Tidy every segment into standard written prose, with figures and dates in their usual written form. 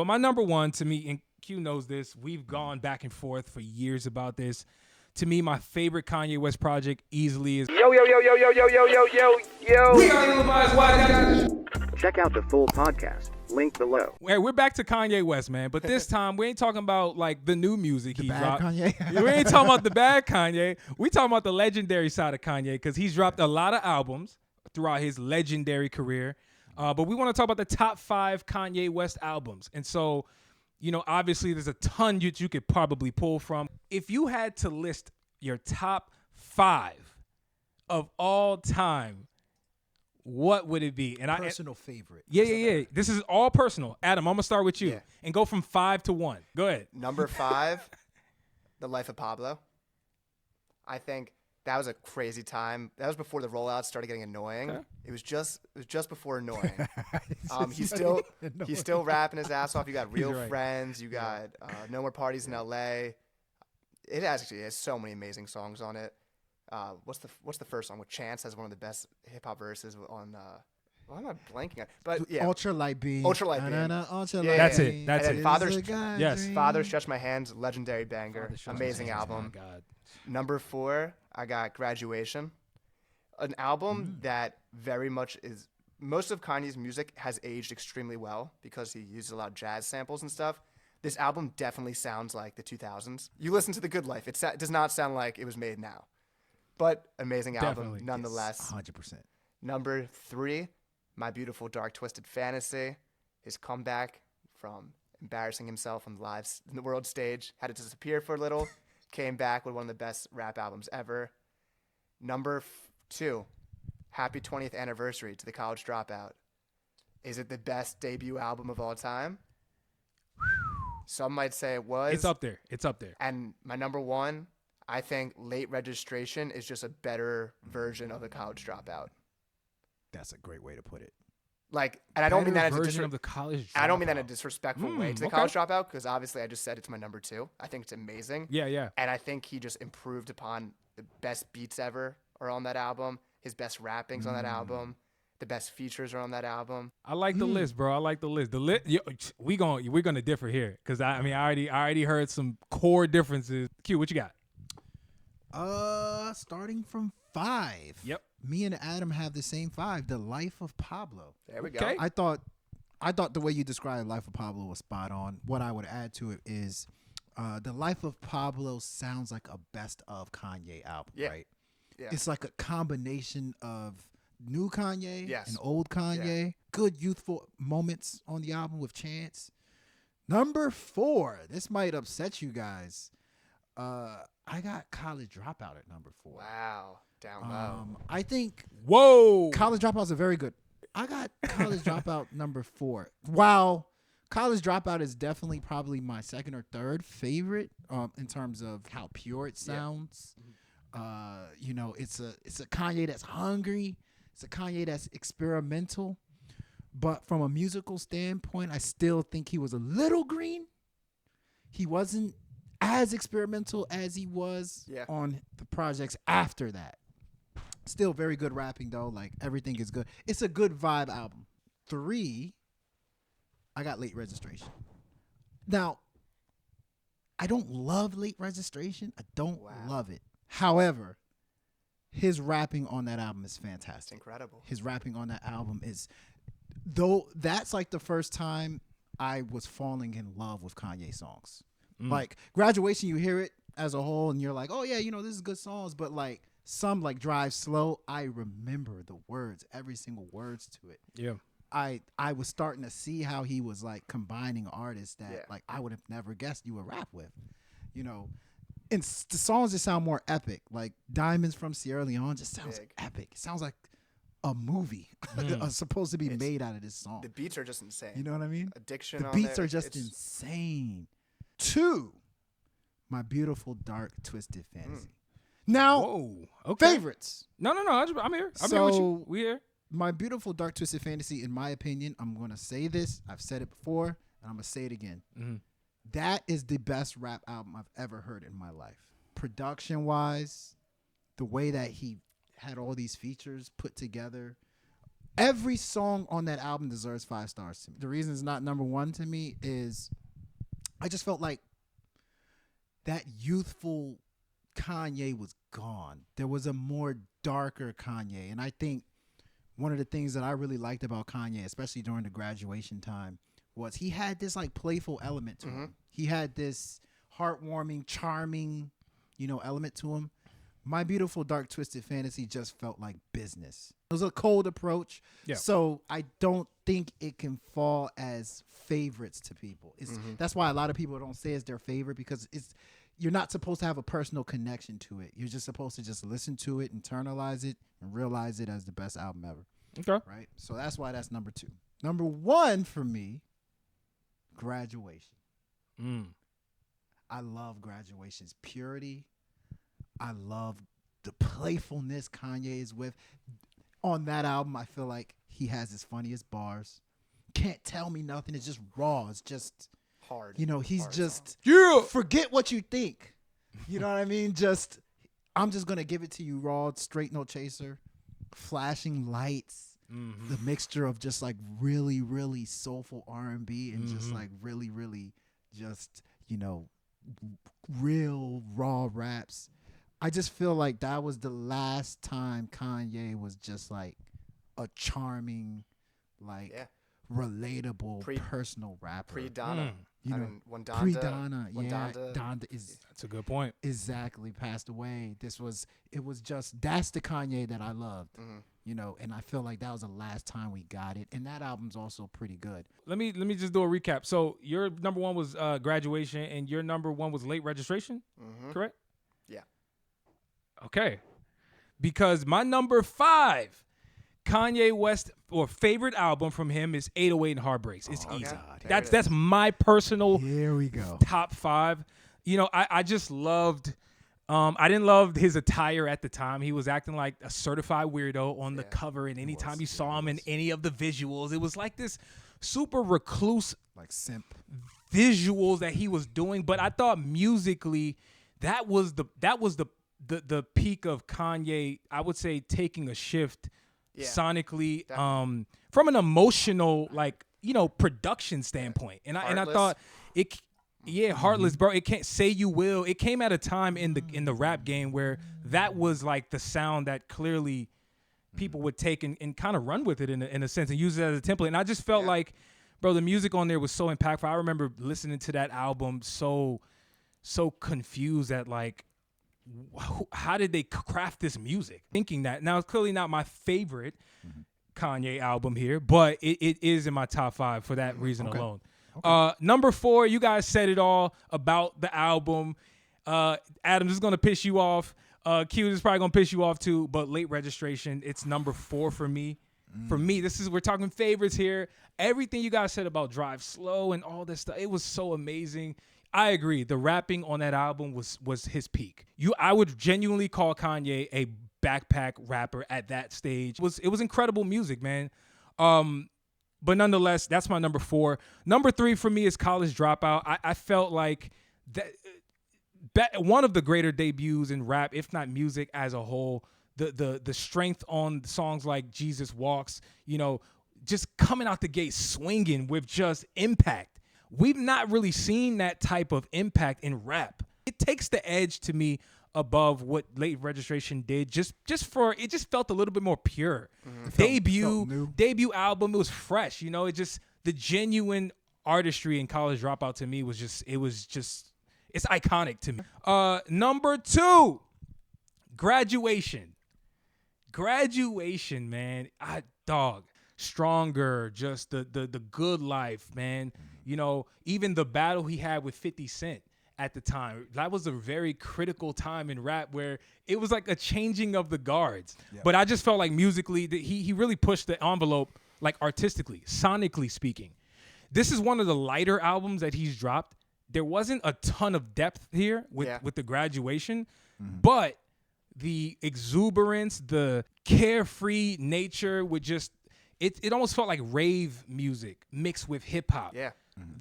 But my number one, to me, and Q knows this, we've gone back and forth for years about this. To me, my favorite Kanye West project easily is Yo. We Are Levi's Why. Check out the full podcast, link below. Hey, we're back to Kanye West, man. But this time, we ain't talking about like the new music he dropped. Kanye. We ain't talking about the bad Kanye. We talking about the legendary side of Kanye because he's dropped a lot of albums throughout his legendary career. But we want to talk about the top 5 Kanye West albums. And so, you know, obviously there's a ton you could probably pull from. If you had to list your top 5 of all time, what would it be? And Personal favorite. Yeah. This is all personal. Adam, I'm going to start with you and go from 5 to 1. Go ahead. Number 5, The Life of Pablo. I think that was a crazy time. That was before the rollouts started getting annoying. Okay. It was just before annoying. He's still rapping his ass off. You got Real Friends. You got No More Parties in LA. It actually has so many amazing songs on it. What's the first song? With Chance has one of the best hip hop verses on. Why am I blanking on? But yeah, Ultra Light Beam. Ultra Light Beam. That's it. That's it. Father Stretch My Hands, legendary banger, amazing album. God. Number 4, I got Graduation, an album that very much is. Most of Kanye's music has aged extremely well because he uses a lot of jazz samples and stuff. This album definitely sounds like the 2000s. You listen to The Good Life; it does not sound like it was made now, but amazing album nonetheless. 100%. Number 3, My Beautiful Dark Twisted Fantasy, his comeback from embarrassing himself on the world stage, had to disappear for a little, came back with one of the best rap albums ever. Number 2, Happy 20th Anniversary to the College Dropout. Is it the best debut album of all time? Some might say it was. It's up there. And my number 1, I think Late Registration is just a better version of the College Dropout. That's a great way to put it. Like, and I don't mean that as version of the College Dropout. I don't mean that in a disrespectful way to the College Dropout, because obviously I just said it's my number 2. I think it's amazing. Yeah. And I think he just improved upon the best beats ever are on that album. His best rappings on that album. The best features are on that album. I like the list, bro. I like the list. We're gonna differ here because I already heard some core differences. Q, what you got? Starting from 5. Yep. Me and Adam have the same 5. The Life of Pablo. There we Okay. go. I thought the way you described Life of Pablo was spot on. What I would add to it is, the Life of Pablo sounds like a best of Kanye album, right? Yeah. It's like a combination of new Kanye and old Kanye. Yeah. Good youthful moments on the album with Chance. Number 4. This might upset you guys. I got College Dropout at number 4. Wow. Down low. I think College Dropout is a very good. I got College Dropout number 4. Wow. College Dropout is definitely probably my second or third favorite in terms of how pure it sounds. You know, it's a Kanye that's hungry. It's a Kanye that's experimental. But from a musical standpoint, I still think he was a little green. He wasn't as experimental as he was on the projects after that. Still very good rapping, though. Like, everything is good. It's a good vibe album. 3, I got Late Registration. Now, I don't love Late Registration. I don't love it. However, his rapping on that album is fantastic. It's incredible. His rapping on that album is, though, that's like the first time I was falling in love with Kanye songs. Like, Graduation, you hear it as a whole, and you're like, oh, yeah, you know, this is good songs. But, like, some, like, Drive Slow, I remember the words, every single words to it. Yeah. I was starting to see how he was, like, combining artists that, like, I would have never guessed you would rap with, you know. And the songs just sound more epic. Like, Diamonds from Sierra Leone just sounds epic. It sounds like a movie supposed to be made out of this song. The beats are just insane. You know what I mean? Addiction The on beats there, are just it's insane. 2, My Beautiful Dark Twisted Fantasy. Now, favorites. No. I'm here. I'm here with you. We here. My Beautiful Dark Twisted Fantasy, in my opinion, I'm going to say this. I've said it before, and I'm going to say it again. That is the best rap album I've ever heard in my life. Production-wise, the way that he had all these features put together, Every song on that album deserves 5 stars to me. The reason it's not number 1 to me is I just felt like that youthful Kanye was gone. There was a more darker Kanye. And I think one of the things that I really liked about Kanye, especially during the graduation time, was he had this like playful element to him. He had this heartwarming, charming, element to him. My Beautiful Dark Twisted Fantasy just felt like business. It was a cold approach. Yeah. So I don't think it can fall as favorites to people. That's why a lot of people don't say it's their favorite, because you're not supposed to have a personal connection to it. You're just supposed to just listen to it, internalize it, and realize it as the best album ever. Okay. Right? So that's why that's number 2. Number 1 for me, Graduation. I love Graduation's purity. I love the playfulness Kanye is with. On that album, I feel like he has his funniest bars. Can't Tell Me Nothing. It's just raw. It's just hard. He's hard just yeah. Forget what you think. You know what I mean? I'm just gonna give it to you raw, straight, no chaser, flashing lights. The mixture of just like really, really soulful R&B and just like really, really just real raw raps. I just feel like that was the last time Kanye was just like a charming, like relatable, personal rapper. Pre-Donda. When Donda. Pre-Donda, when Donda That's a good point. Exactly, passed away. It was just, that's the Kanye that I loved. And I feel like that was the last time we got it. And that album's also pretty good. Let me just do a recap. So your number 1 was Graduation, and your number 1 was Late Registration, correct? Yeah. Okay. Because my number 5 Kanye West or favorite album from him is 808 and Heartbreaks. It's easy. That's my personal Here we go. top 5. I just loved I didn't love his attire at the time. He was acting like a certified weirdo on the cover, and anytime you saw him in any of the visuals, it was like this super recluse, like simp visuals that he was doing. But I thought musically that was the peak of Kanye. I would say taking a shift sonically, from an emotional, production standpoint. And I thought it. Yeah, Heartless, bro. It can't Say You Will. It came at a time in the rap game where that was like the sound that clearly people would take and kind of run with it in a sense and use it as a template. And I just felt like, bro, the music on there was so impactful. I remember listening to that album so confused at like, how did they craft this music? Thinking that. Now, it's clearly not my favorite Kanye album here, but it is in my top 5 for that reason alone. Okay. Number 4, you guys said it all about the album. Adam, this is going to piss you off. Q, this is probably going to piss you off too, but Late Registration, it's number 4 for me. For me, we're talking favorites here. Everything you guys said about Drive Slow and all this stuff, it was so amazing. I agree. The rapping on that album was his peak. I would genuinely call Kanye a backpack rapper at that stage. It was incredible music, man. But nonetheless, that's my number 4. Number 3 for me is College Dropout. I felt like that one of the greater debuts in rap, if not music as a whole. The strength on songs like Jesus Walks, just coming out the gate swinging with just impact. We've not really seen that type of impact in rap. It takes the edge to me above what Late Registration did. It just felt a little bit more pure. Debut album, it was fresh. It just, the genuine artistry in College Dropout to me was it's iconic to me. Number 2, Graduation. Graduation, man. Stronger, just the good life, man. Even the battle he had with 50 Cent at the time, that was a very critical time in rap where it was like a changing of the guards. Yep. But I just felt like musically that he really pushed the envelope, like artistically, sonically speaking. This is one of the lighter albums that he's dropped. There wasn't a ton of depth here with the Graduation, but the exuberance, the carefree nature with just, it almost felt like rave music mixed with hip hop. Yeah.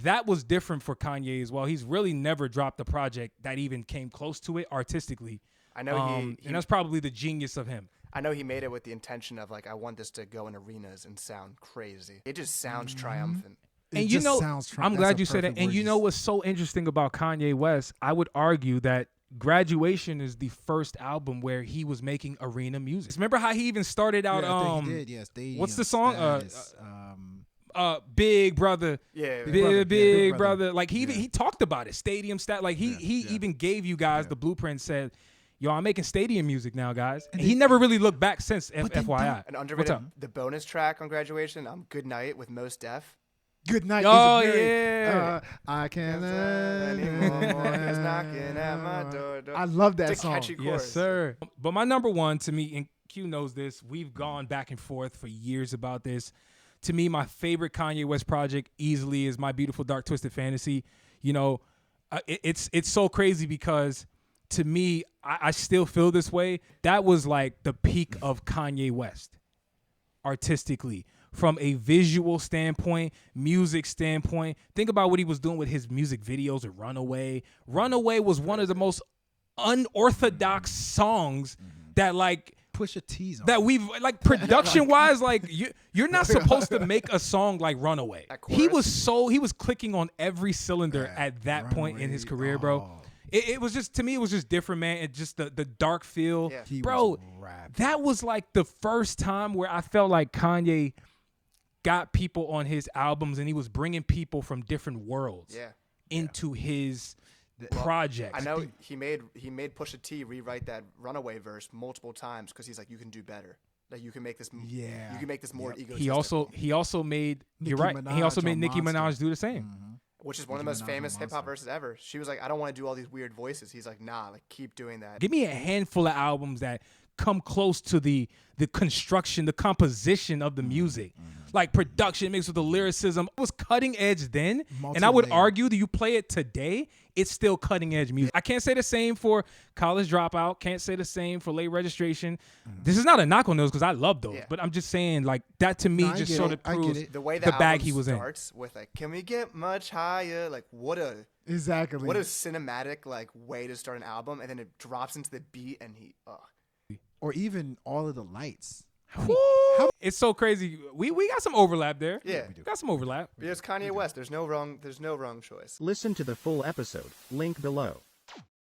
That was different for Kanye as well. He's really never dropped a project that even came close to it artistically. I know and that's probably the genius of him. I know he made it with the intention of like, I want this to go in arenas and sound crazy. It just sounds triumphant. It And you just know, sounds I'm glad you said that. And you know what's so interesting about Kanye West? I would argue that Graduation is the first album where he was making arena music. Remember how he even started out? Yeah, I think he did. Yes, what's the song? Status, Big Brother. Yeah, Big Brother. Like he talked about it. Stadium stat. Like he even gave you guys the blueprint. Said, "Yo, I'm making stadium music now, guys." And he never really looked back since. FYI. An underrated, the bonus track on Graduation, "Good Night" with Mos Def. Good Night. Oh, is yeah. I can't anymore. He's knocking at my door. I love that it's a song. catchy chorus. Yes, sir. But my number one to me, and Q knows this, we've gone back and forth for years about this. To me, my favorite Kanye West project easily is My Beautiful Dark Twisted Fantasy. You know, it's so crazy because to me, I still feel this way. That was like the peak of Kanye West artistically. From a visual standpoint, music standpoint, think about what he was doing with his music videos of Runaway. Runaway was one of the most unorthodox songs that like push a tease on that we've like production wise, like you're not supposed to make a song like Runaway. He was clicking on every cylinder at that point in his career, bro. It was just, to me, it was just different, man. It just the dark feel, bro. That was like the first time where I felt like Kanye got people on his albums and he was bringing people from different worlds into his project. I know he made Pusha T rewrite that Runaway verse multiple times because he's like, you can do better. Like you can make this. You can make this more egotistical. He also made. You're right. He also made Nicki Minaj do the same. Which is one of the most famous hip hop verses ever. She was like, I don't want to do all these weird voices. He's like, nah, like keep doing that. Give me a handful of albums that come close to the construction, the composition of the music. Like production mixed with the lyricism. It was cutting edge then. And I would argue that you play it today, it's still cutting edge music. I can't say the same for College Dropout. Can't say the same for Late Registration. This is not a knock on those because I love those. But I'm just saying, like, that to me just sort of proves the way the bag he was in. Starts with like, can we get much higher? Like, what a cinematic like way to start an album, and then it drops into the beat, and or even all of the lights. It's so crazy. We got some overlap there. Yeah, we got some overlap. Because Kanye West, there's no wrong choice. Listen to the full episode. Link below.